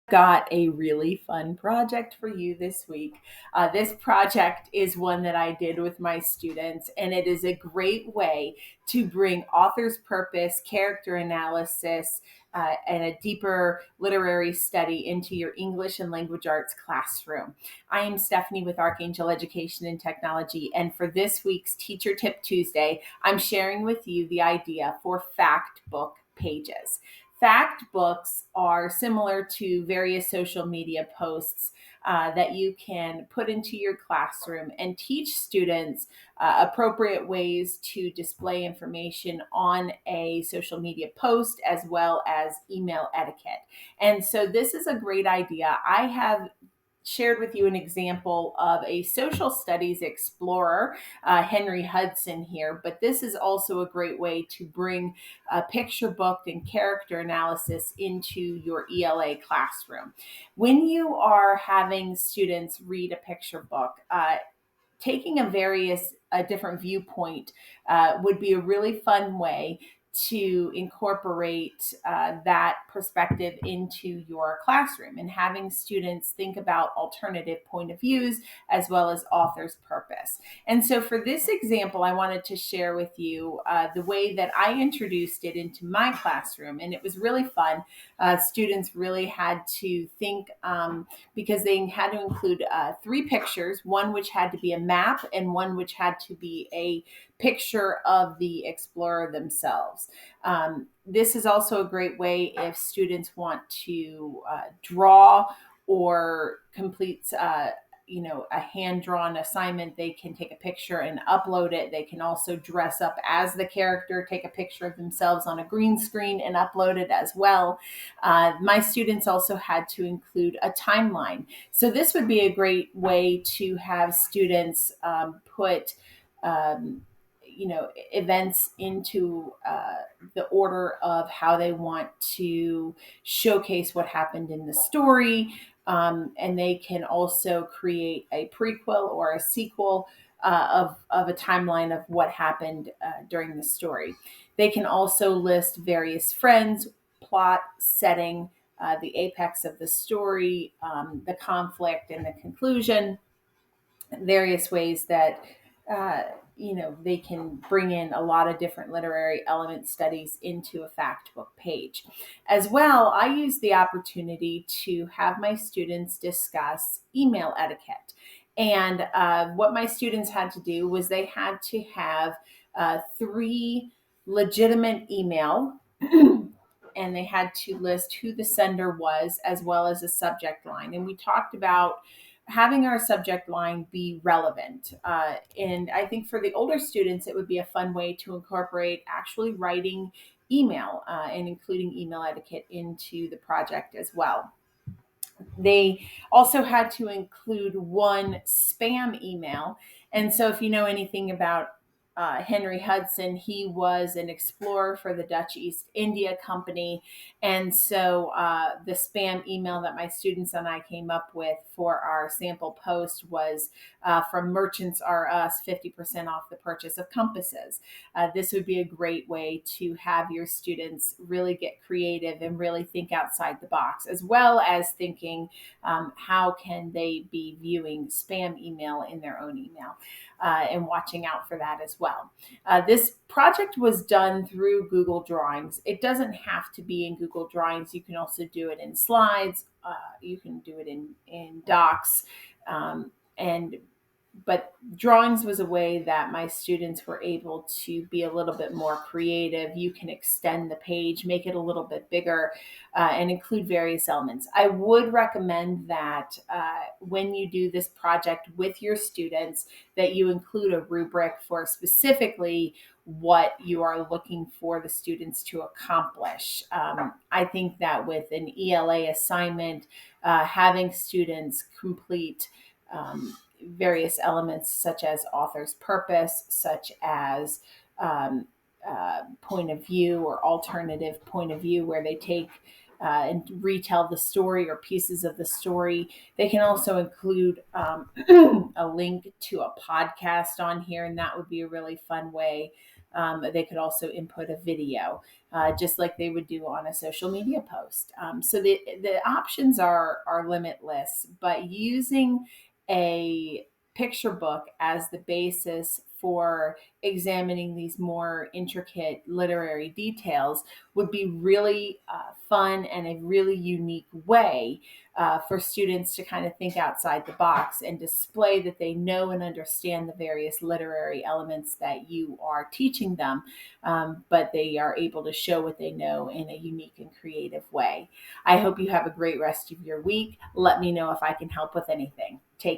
Got a really fun project for you this week. This project is one that I did with my students, and it is a great way to bring author's purpose, character analysis, and a deeper literary study into your English and language arts classroom. I am Stephanie with Archangel Education and Technology, and for this week's Teacher Tip Tuesday, I'm sharing with you the idea for fact book pages. Fact books are similar to various social media posts that you can put into your classroom and teach students appropriate ways to display information on a social media post as well as email etiquette. And so, this is a great idea. I have shared with you an example of a social studies explorer, Henry Hudson here, but this is also a great way to bring picture book and character analysis into your ELA classroom. When you are having students read a picture book, taking a different viewpoint would be a really fun way to incorporate that perspective into your classroom and having students think about alternative point of views as well as author's purpose. And so for this example, I wanted to share with you the way that I introduced it into my classroom, and it was really fun. Students really had to think because they had to include three pictures, one which had to be a map and one which had to be a picture of the explorer themselves. This is also a great way if students want to draw or complete a hand-drawn assignment. They can take a picture and upload it. They can also dress up as the character, take a picture of themselves on a green screen and upload it as well. My students also had to include a timeline. So this would be a great way to have students put events into the order of how they want to showcase what happened in the story. And they can also create a prequel or a sequel of a timeline of what happened during the story. They can also list various friends, plot, setting, the apex of the story, the conflict, and the conclusion, various ways that they can bring in a lot of different literary element studies into a fact book page. As well, I use the opportunity to have my students discuss email etiquette. And what my students had to do was they had to have three legitimate email and they had to list who the sender was as well as a subject line. And we talked about having our subject line be relevant. And I think for the older students, it would be a fun way to incorporate actually writing email and including email etiquette into the project as well. They also had to include one spam email. And so, if you know anything about Henry Hudson, he was an explorer for the Dutch East India Company. And so, the spam email that my students and I came up with for our sample post was from Merchants R Us, 50% off the purchase of compasses. This would be a great way to have your students really get creative and really think outside the box, as well as thinking how can they be viewing spam email in their own email and watching out for that as well. This project was done through Google Drawings. It doesn't have to be in Google Drawings. You can also do it in slides. You can do it in docs. And but drawings was a way that my students were able to be a little bit more creative. You can extend the page, make it a little bit bigger, and include various elements. I would recommend that when you do this project with your students, that you include a rubric for specifically what you are looking for the students to accomplish. I think that with an ELA assignment, having students complete various elements such as author's purpose, such as point of view or alternative point of view, where they take and retell the story or pieces of the story. They can also include a link to a podcast on here, and that would be a really fun way They could also input a video, just like they would do on a social media post. So the options are limitless, but using a picture book as the basis for examining these more intricate literary details would be really fun and a really unique way for students to kind of think outside the box and display that they know and understand the various literary elements that you are teaching them, but they are able to show what they know in a unique and creative way. I hope you have a great rest of your week. Let me know if I can help with anything. Take